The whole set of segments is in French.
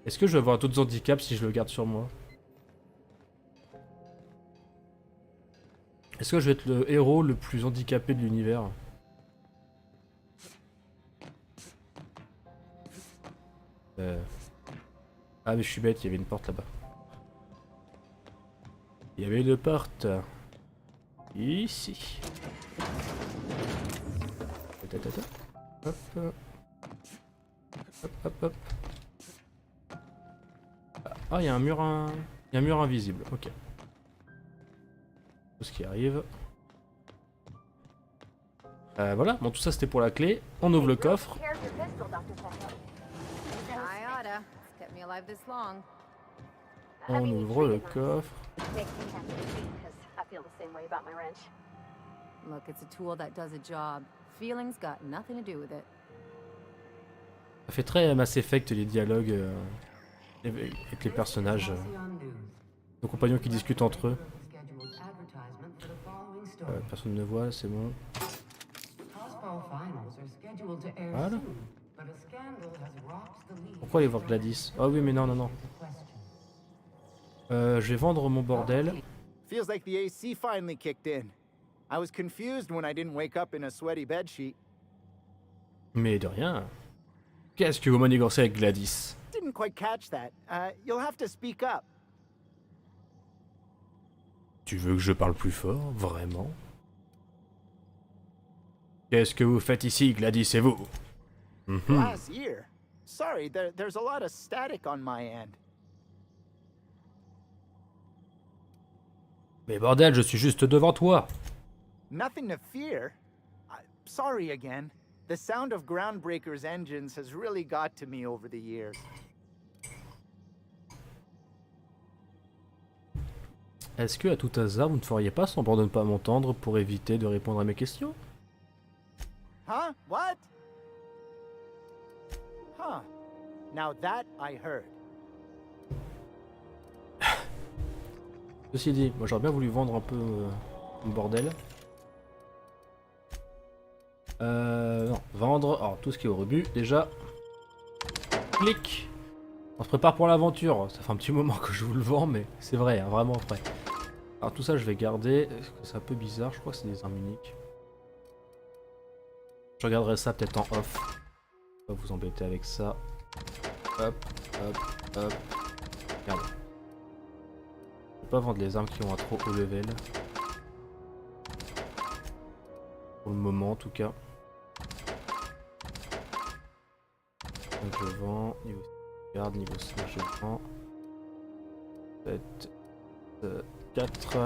Est-ce que je vais avoir d'autres handicaps si je le garde sur moi? Est-ce que je vais être le héros le plus handicapé de l'univers? Ah mais je suis bête, il y avait une porte là-bas. Il y avait une porte. Ici. Hop. Hop, hop, hop. Ah, il y a un mur, il y a un mur invisible, ok. Tout ce qui arrive. Voilà, bon tout ça c'était pour la clé. On ouvre le coffre. On ouvre le coffre. Look, it's a tool that does a job. Feelings got nothing to do with it. Ça fait très Mass Effect les dialogues avec les personnages. Nos compagnons qui discutent entre eux. Personne ne voit, c'est bon. Voilà. Pourquoi aller voir Gladys? Ah oui mais non, non, non. Je vais vendre mon bordel. Feels like the AC finally kicked in. I was confused when I didn't wake up in a sweaty bedsheet. Mais de rien. Qu'est-ce que vous manigancez avec Gladys? Didn't quite catch that. You'll have to speak up. Tu veux que je parle plus fort? Vraiment? Qu'est-ce que vous faites ici, Gladys et vous? Last year. Sorry, there's a lot of static on my end. Mais bordel, je suis juste devant toi. Nothing to fear. Sorry again. The sound of Groundbreaker's engines has really got to me over the years. Est-ce que, à tout hasard, vous ne feriez pas semblant de ne pas m'entendre pour éviter de répondre à mes questions? Huh? What? Huh. Now that I heard. Ceci dit, moi j'aurais bien voulu vendre un peu mon bordel. Non, vendre. Alors, tout ce qui est au rebut, déjà. Clic. On se prépare pour l'aventure. Ça fait un petit moment que je vous le vends, mais c'est vrai, hein, vraiment vrai. Alors, tout ça, je vais garder. C'est un peu bizarre, je crois que c'est des armes uniques. Je regarderai ça peut-être en off. Pas vous embêter avec ça. Hop, hop, hop. Regardez. Je vais pas vendre les armes qui ont un trop haut level. Pour le moment, en tout cas. Donc je vends, niveau garde, niveau 5 je vends. 7, 4.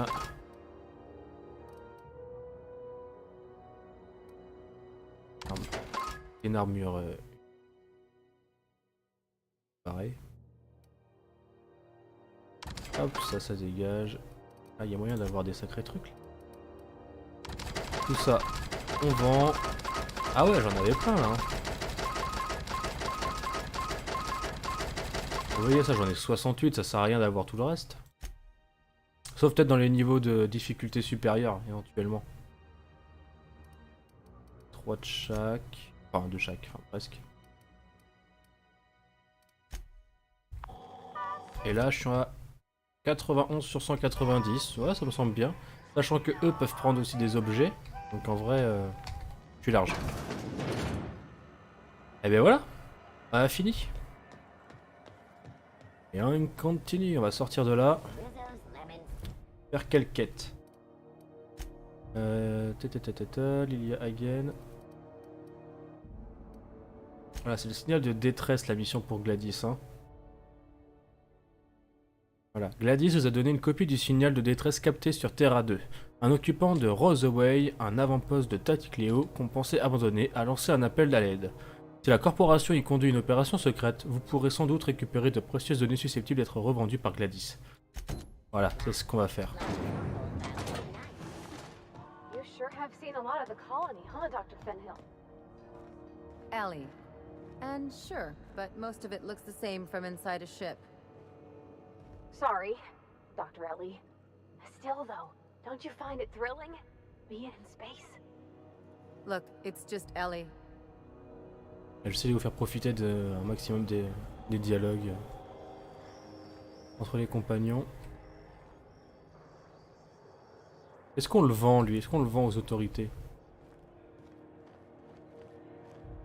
Une armure pareil. Hop, ça dégage. Ah, il y a moyen d'avoir des sacrés trucs. Tout ça, on vend. Ah ouais, j'en avais plein là. Vous voyez ça, j'en ai 68, ça sert à rien d'avoir tout le reste. Sauf peut-être dans les niveaux de difficulté supérieure, éventuellement. 3 de chaque. Enfin, de chaque, enfin presque. Et là, je suis à 91 sur 190. Ouais, ça me semble bien. Sachant que eux peuvent prendre aussi des objets. Donc en vrai, je suis large. Et bien voilà, on a fini. Et on continue, on va sortir de là. Faire quelle quête? Lilia Hagen. Voilà, c'est le signal de détresse, la mission pour Gladys. Hein. Voilà, Gladys vous a donné une copie du signal de détresse capté sur Terra 2. Un occupant de Roseway, un avant-poste de Tati Cléo, qu'on pensait abandonné, a lancé un appel à l'aide. Si la corporation y conduit une opération secrète, vous pourrez sans doute récupérer de précieuses données susceptibles d'être revendues par Gladys. Voilà, c'est ce qu'on va faire. You sure have seen a lot of the colony, huh, Dr. Fenhill? Ellie. And sure, but most of it looks the same from inside a ship. Sorry, Dr. Ellie. Still, though, don't you find it thrilling? Being in space? Look, it's just Ellie. J'essaie de vous faire profiter un maximum des dialogues. Entre les compagnons. Est-ce qu'on le vend, lui? Est-ce qu'on le vend aux autorités?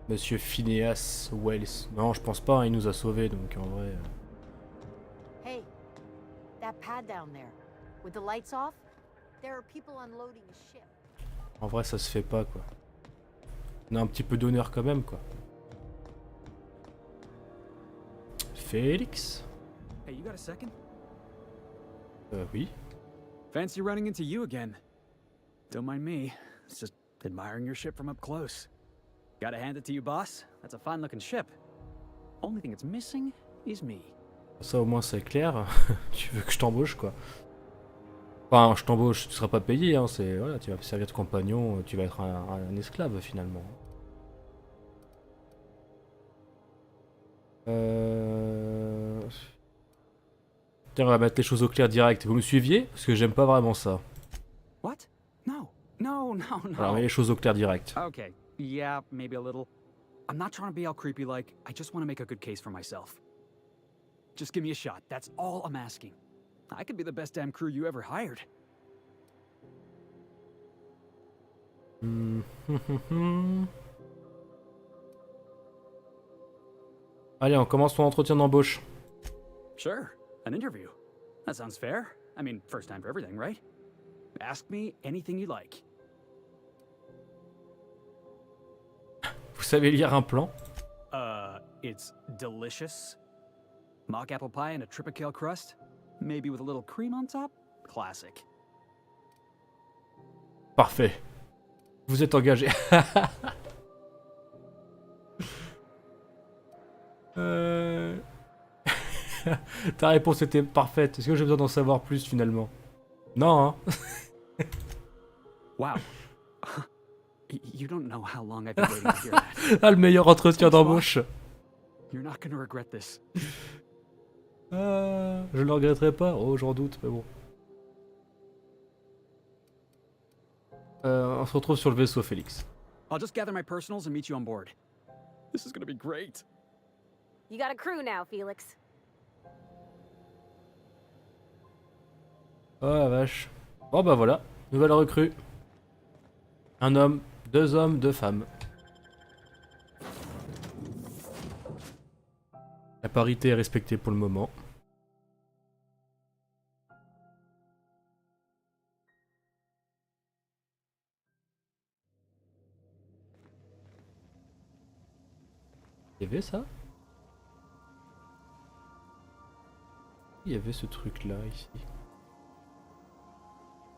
Monsieur Phineas Wells. Non, je pense pas, hein, il nous a sauvés, donc en vrai... Hey, that pad down there, with the lights off, there are people unloading a ship. En vrai, ça se fait pas, quoi. On a un petit peu d'honneur quand même, quoi. Félix? Hey, you got a second? Oui. Fancy running into you again. Don't mind me. It's just admiring your ship from up close. Gotta hand it to you, boss. That's a fine-looking ship. Only thing it's missing is me. Ça au moins c'est clair. Tu veux que je t'embauche, quoi. Enfin, je t'embauche, tu seras pas payé, hein. C'est voilà, tu vas servir de compagnon, tu vas être un esclave finalement. Tiens, on va mettre les choses au clair direct. Vous me suiviez? Parce que j'aime pas vraiment ça. What? No. No, no, no. Alors, on met les choses au clair direct. Okay. Yeah, maybe a little. I'm not trying to be all creepy like. I just want to make a good case for myself. Just give me a shot. That's all I'm asking. I could be the best damn crew you ever hired. Allez, on commence ton entretien d'embauche. Sure. An interview. That sounds fair. I mean, first time for everything, right? Ask me anything you like. Vous savez lire un plan? It's delicious. Mock apple pie and a triple crust. Maybe with a little cream on top? Classic. Parfait. Vous êtes engagé. Ta réponse était parfaite. Est-ce que j'ai besoin d'en savoir plus finalement? Non, hein. Wow. You don't know how long I've been waiting to hear that. Ah, le meilleur entretien d'embauche. You're not gonna regret this. Je le regretterai pas. Oh, j'en doute, mais bon. On se retrouve sur le vaisseau, Félix. I'll just gather my personals and meet you on board. This is gonna be great. You got a crew now, Felix. Oh la vache. Oh bah voilà, nouvelle recrue. Un homme, deux femmes. La parité est respectée pour le moment. Il y avait ça? Il y avait ce truc là ici.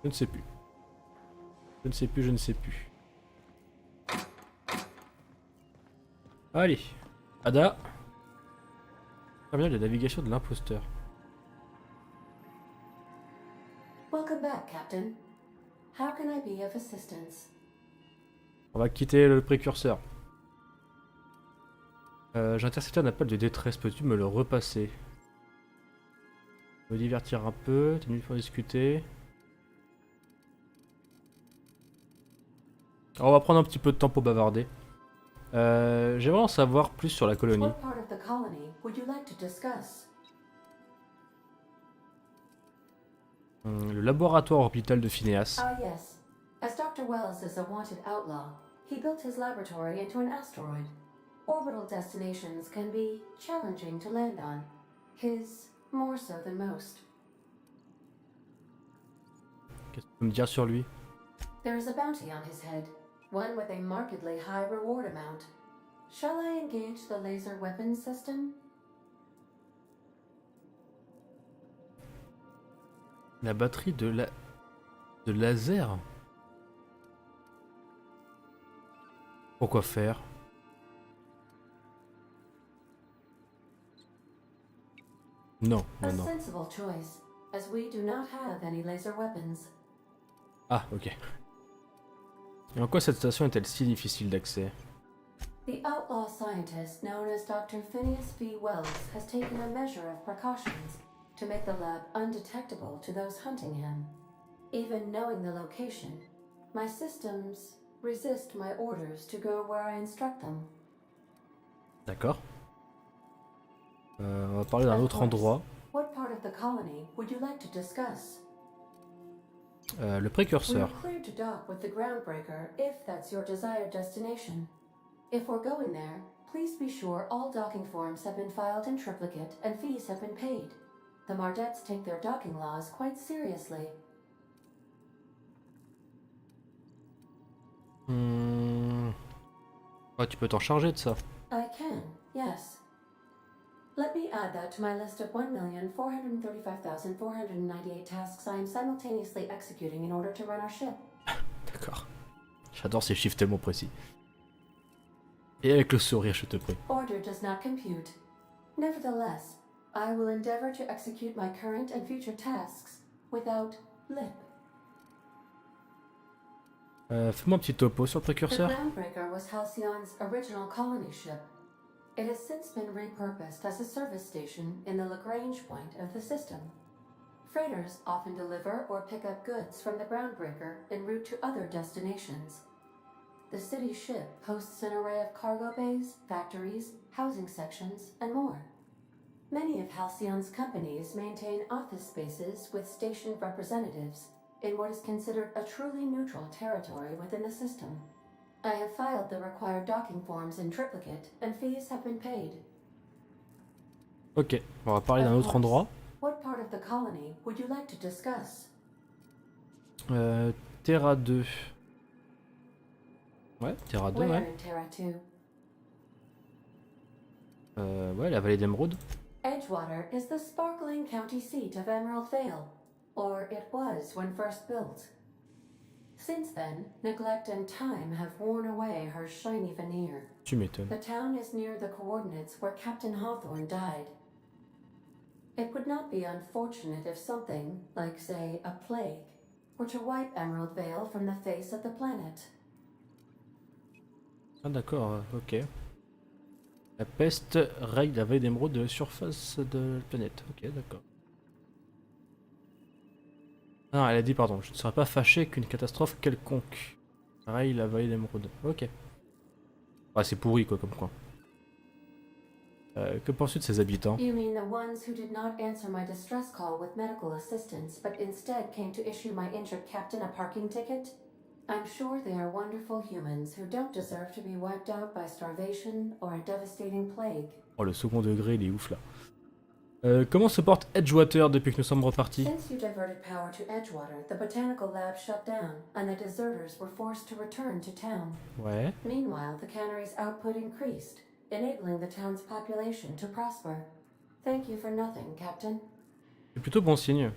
Je ne sais plus. Je ne sais plus, je ne sais plus. Allez, Ada. Très bien, la navigation de l'imposteur. Welcome back, Captain. How can I be of assistance? On va quitter le précurseur. J'ai intercepté un appel de détresse, peux-tu me le repasser? Me divertir un peu, t'es venu pour discuter. Alors on va prendre un petit peu de temps pour bavarder. J'aimerais en savoir plus sur la colonie. What part of the colony would you like to discuss? Le laboratoire orbital de Phineas. Ah yes. As Dr. Wells is a wanted outlaw, he built his laboratory into an asteroid. Orbital destinations can be challenging to land on. His more so than most. Qu'est-ce que tu peux me dire sur lui? There is a bounty on his head, one with a markedly high reward amount. Shall I engage the laser weapons system? La batterie de laser? Pourquoi faire? Non, A non, non. sensible choice, as we do not have any laser weapons. Ah, ok. Et en quoi cette station est-elle si difficile d'accès? The outlaw scientist known as Dr. Phineas V. Wells has taken a measure of precautions to make the lab undetectable to those hunting him. Even knowing the location, my systems resist my orders to go where I instruct them. D'accord. On va parler d'un Of autre course. endroit. What part of the colony would you like to discuss? Le We are précurseur. clear to dock with the groundbreaker if that's your desired destination. If we're going there, please be sure all docking forms have been filed in triplicate and fees have been paid. The Mardettes take their docking laws quite seriously. Ouais, tu peux t'en charger de ça. I can, yes. Let me add that to my list of 1,435,498 tasks I am simultaneously executing in order to run our ship. D'accord. J'adore ces chiffres tellement précis. Et avec le sourire, je te prie. Order does not compute. Nevertheless, I will endeavor to execute my current and future tasks without lip. Fais-moi un petit topo sur le The précurseur. Groundbreaker was Halcyon's original colony ship. It has since been repurposed as a service station in the Lagrange point of the system. Freighters often deliver or pick up goods from the Groundbreaker en route to other destinations. The city ship hosts an array of cargo bays, factories, housing sections, and more. Many of Halcyon's companies maintain office spaces with station representatives in what is considered a truly neutral territory within the system. I have filed the required docking forms in triplicate and fees have been paid. Ok, on va parler d'un autre endroit. What part of the colony would you like to discuss? Terra 2. Ouais, Terra 2, Where ouais. in Terra 2? Ouais, la vallée d'Emeraude. Edgewater is the sparkling county seat of Emerald Vale, or it was when first built. Since then, neglect and time have worn away her shiny veneer. Tu m'étonnes. The town is near the coordinates where Captain Hawthorne died. It would not be unfortunate if something, like say a plague, were to wipe Emerald Vale from the face of the planet. Ah d'accord, ok. La peste règle la vallée d'Emeraude de la surface de la planète. Ok, d'accord. Ah, elle a dit, pardon, je ne serais pas fâché qu'une catastrophe quelconque règle la vallée d'Emeraude. Ok. Ah, c'est pourri quoi comme coin. Que penses-tu de ses habitants? You mean the ones who did not answer my distress call with medical assistance, but instead came to issue my injured captain a parking ticket? I'm sure they are wonderful humans who don't deserve to be wiped out by starvation or a devastating plague. Oh, le second degré, il est ouf là. Comment se porte Edgewater depuis que nous sommes repartis? Since you diverted power to Edgewater, the botanical lab shut down, and the deserters were forced to return to town. Ouais. Meanwhile, the cannery's output increased, enabling the town's population to prosper. Thank you for nothing, Captain. C'est plutôt bon signe.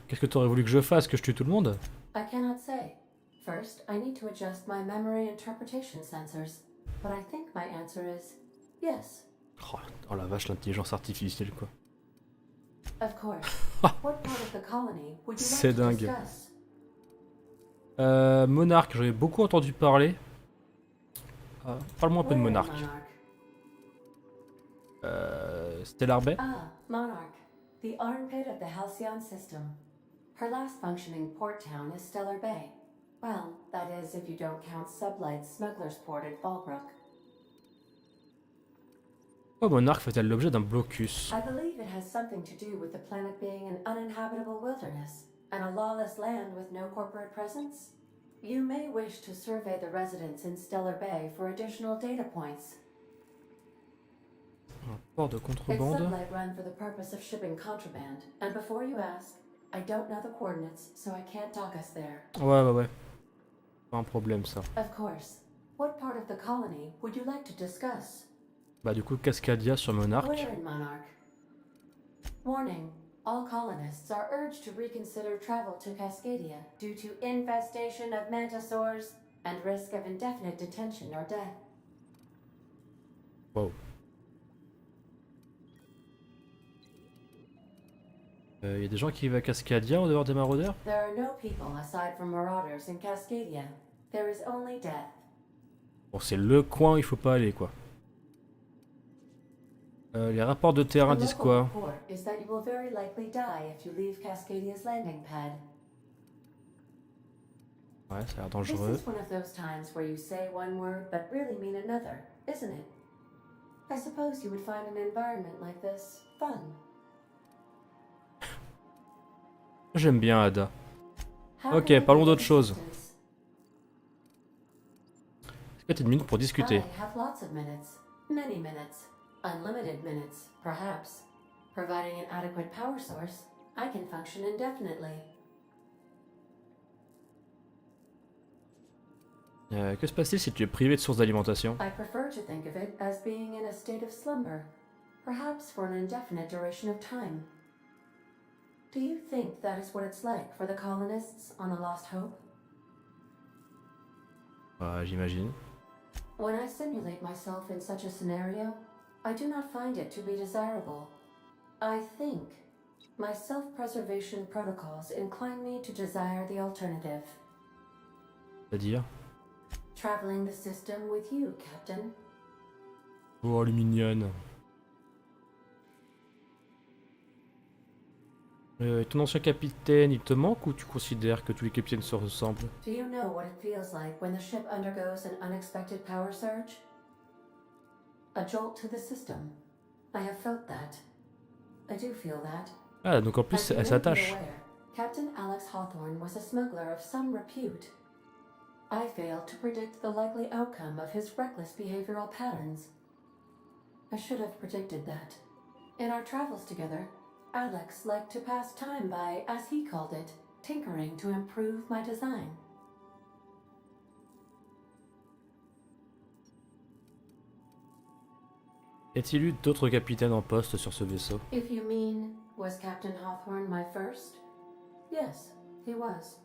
Qu'est-ce que t'aurais voulu que je fasse? Que je tue tout le monde? I cannot say. First, I need to adjust my memory interpretation sensors, but I think my answer is yes. Oh la vache, l'intelligence artificielle quoi. Of course. What part of the colony would you C'est like to dingue. discuss? Monarque, j'en ai beaucoup entendu parler. Parle-moi un peu de Where in Monarque. Stellar Bay? Ah, Monarch, the armpit of the Halcyon system. Her last functioning port town is Stellar Bay. Well, that is if you don't count Sublight's Smuggler's Port at Fallbrook. Pourquoi Monarque fait-elle l'objet d'un blocus? I believe it has something to do with the planet being an uninhabitable wilderness, and a lawless land with no corporate presence. You may wish to survey the residents in Stellar Bay for additional data points. Un port de It's contrebande. Sublight run for the purpose of shipping contraband, and before you ask, I don't know the coordinates, so I can't dock us there. Ouais. Pas un problème ça. Of course. What part of the colony would you like to discuss? Bah du coup, Cascadia sur Monarque. Where in Monarch? Warning. All colonists are urged to reconsider travel to Cascadia due to infestation of mantisaurs and risk of indefinite detention or death. Wow. Y a des gens qui vivent à Cascadia en dehors des maraudeurs? There are no people aside from marauders in Cascadia. There is only death. Bon, c'est le coin où il faut pas aller quoi. Les rapports de terrain The disent local quoi? report is that you will very likely die if you leave Cascadia's landing pad. Ouais, ça a l'air This dangereux. is one of those times where you say one word but really mean another, isn't it? I suppose you would find an environment like this fun. J'aime bien Ada. How Ok, can I parlons be d'autre of chose. assistance? Est-ce que t'as une minute pour discuter? I have lots of minutes. Many minutes. Unlimited minutes, perhaps. Providing an adequate power source, I can function indefinitely. Que se passe-t-il si tu es privé de source d'alimentation? I prefer to think of it as being in a state of slumber, perhaps for an indefinite duration of time. Do you think that is what it's like for the colonists on the Lost Hope? J'imagine. When I simulate myself in such a scenario, I do not find it to be desirable. I think my self-preservation protocols incline me to desire the alternative. C'est-à-dire? Traveling the system with you, Captain. Oh, elle est mignonne. Ton ancien capitaine, il te manque ou tu considères que tous les capitaines se ressemblent? Do you know what it feels like when the ship undergoes an unexpected power surge? A jolt to the system. I have felt that. I do feel that. Ah, donc en plus, As you elle may be s'attache. aware, Captain Alex Hawthorne was a smuggler of some repute. I failed to predict the likely outcome of his reckless behavioral patterns. I should have predicted that. In our travels together, Alex liked to pass time by, as he called it, tinkering to improve my design. Y a-t-il eu d'autres capitaines en poste sur ce vaisseau? If you mean, was Captain Hawthorne my first? Yes, he was.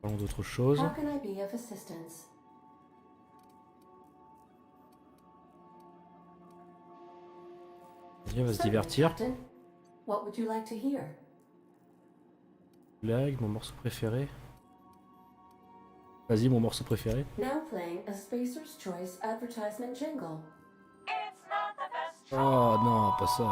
Parlons d'autre chose. How can I be of assistance? Vas-y, on va se Certainly, divertir. Captain. What would you like to hear? Blague, mon morceau préféré. Vas-y, mon morceau préféré. Now playing a Spacer's Choice advertisement jingle. Oh non, pas ça.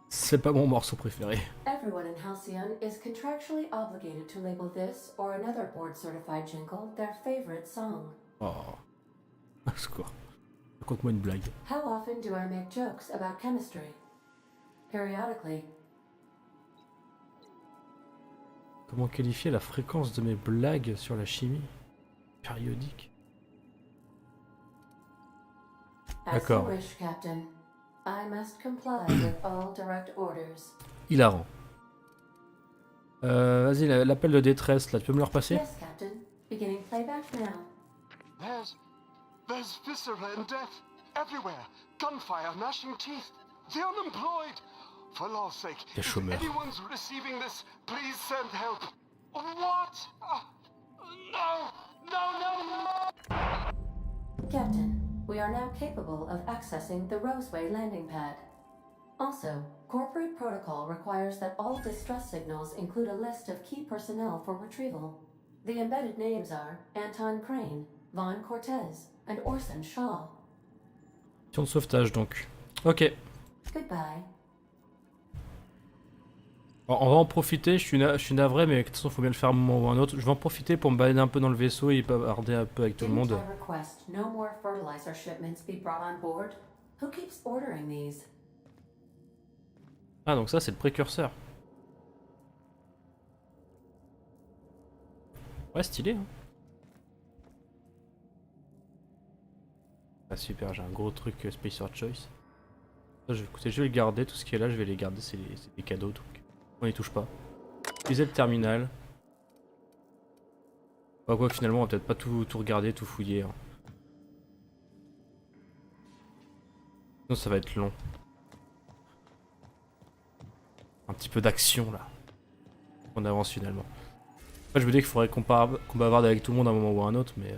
C'est pas mon morceau préféré. Everyone in Halcyon is contractually obligated to label this or another board-certified jingle their favorite song. Oh. C'est quoi? Raconte-moi une blague. How often do I make jokes about chemistry? Periodically. Comment qualifier la fréquence de mes blagues sur la chimie? Périodique. As D'accord. you wish, Captain. I must comply with all direct orders. Hilarant. Vas-y, l'appel de détresse, là, tu peux me le repasser? Yes, Captain. Beginning playback now. There's viscera and death everywhere. Gunfire, gnashing teeth. The unemployed. For law's sake, Les if chômeurs. anyone's receiving this, please send help. What? No! Captain, we are now capable of accessing the Roseway landing pad. Also, corporate protocol requires that all distress signals include a list of key personnel for retrieval. The embedded names are Anton Crane, Vaughn Cortez, and Orson Shaw. Mission de sauvetage, donc. Ok. Goodbye. Alors, on va en profiter, je suis navré, mais de toute façon, faut bien le faire un moment ou un autre. Je vais en profiter pour me balader un peu dans le vaisseau et bavarder un peu avec tout le Didn't monde. I request no more fertilizer shipments be brought on board? Who keeps ordering these? Ah, donc ça, c'est le précurseur. Ouais, stylé, hein. Ah, super, j'ai un gros truc Spacer Choice. Ça, écoutez, je vais le garder, tout ce qui est là, je vais les garder, c'est des cadeaux, donc on y touche pas. Utiliser le terminal. Bah, quoi, finalement, on va peut-être pas tout regarder, tout fouiller. Hein. Sinon, ça va être long. Un petit peu d'action là. On avance finalement. Après, je me dis qu'il faudrait qu'on bavarde avec tout le monde à un moment ou à un autre, mais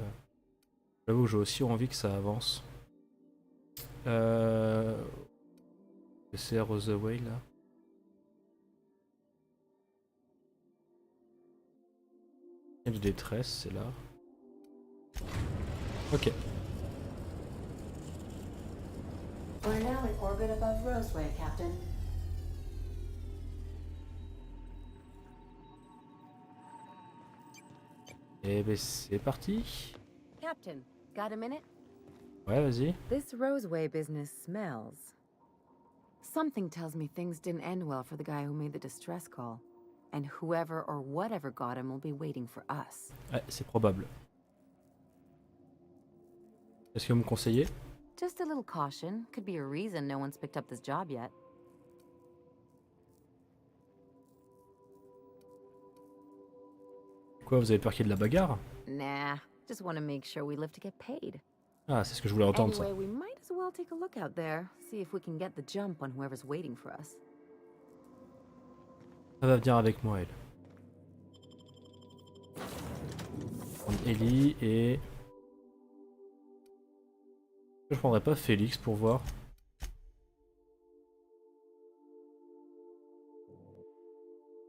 j'avoue que j'ai aussi envie que ça avance. C'est Roseway là. Il y a de détresse, c'est là. Ok. We're now in orbit above Roseway, Captain. Et ben c'est parti. Captain, got a minute? Ouais, vas-y. This Roseway business smells. Something tells me things didn't end well for the guy who made the distress call. And whoever or whatever got him will be waiting for us. Ouais, c'est probable. Est-ce que vous me conseillez? Just a little caution. Could be a reason no one's picked up this job yet. Quoi, vous avez peur qu'il y ait de la bagarre? Nah, just want to make sure we live to get paid. Ah, c'est ce que je voulais entendre, ça. Anyway, we might as well take a look out there, see if we can get the jump on whoever's waiting for us. Elle va venir avec moi, elle. Prendre Ellie et... Je prendrais pas Félix pour voir.